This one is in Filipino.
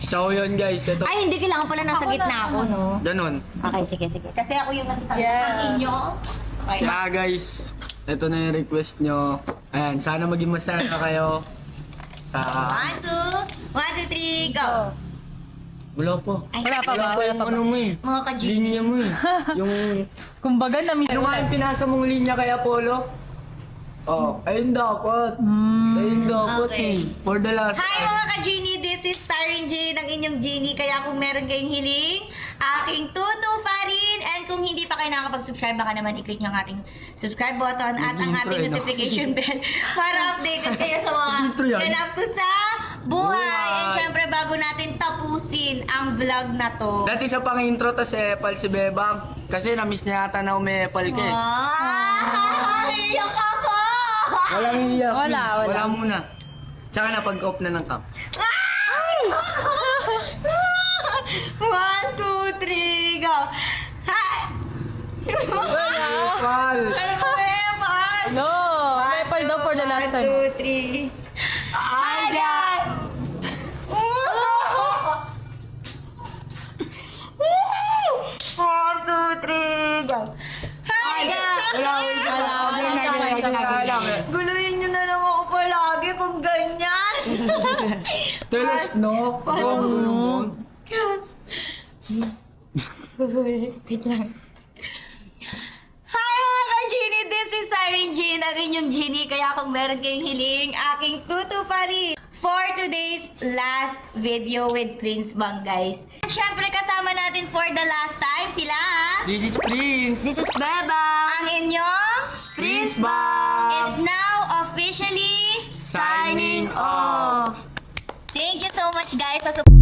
So yun guys, ito. Ay, hindi kailangan pala nasa gitna ako, no? Ganon. Okay, sige. Kasi ako yung nasa Yeah. ang inyo. Okay. Kaya guys, ito na yung request nyo. Ayan, sana maging masaya kayo. Sa... 1, 2, 3, go! Wala pa. Ay, Wala pa ba? Wala pa yung ano mo eh. Mga ka-genie. Linya mo eh. Yung... Kumbaga, na-miss Ano nga yung pinasa mong linya kay Apollo? Oh, ayun dapat. Ayun dapat Okay. eh. For the last Hi time. mga ka-genie! This is Siren J ng inyong genie. Kaya kung meron kayong hiling, aking tutu pa rin. And kung hindi pa kayo nakakapag-subscribe, baka naman i-click nyo ang ating subscribe button at ang Nag-intro ating eh, no? notification bell para updated kayo sa mga Nag-intro yan? ganap ko sa buhay. Buhay. And syempre, bago natin tapusin ang vlog na to. Dati sa pang-intro to si Epal si Bebang. Kasi na-miss niya yata na umepal ka eh. Iyak ako! Walang iyak. Wala. Wala muna. Tsaka na pag-off na ng cam. 1, 2, 3, go! Hi! Epal! Ano ba, Epal? No! Nepal daw for the last time. 1, 2, 3. Hi, guys! 1, 2, 3, go! Hi, guys! Guluhin nyo na lang ako palagi kung ganyan. Teles, no? Yung Wait lang. Hi mga ka-genie! This is Siren Jean, ang inyong genie. Kaya kung meron kayong hiling, aking tutu pa rin for today's last video with Prince Bang, guys. At syempre kasama natin for the last time sila. This is Prince! This is Bebang. Ang inyong Prince Bang! is now officially Signing off. Thank you so much, guys, sa support.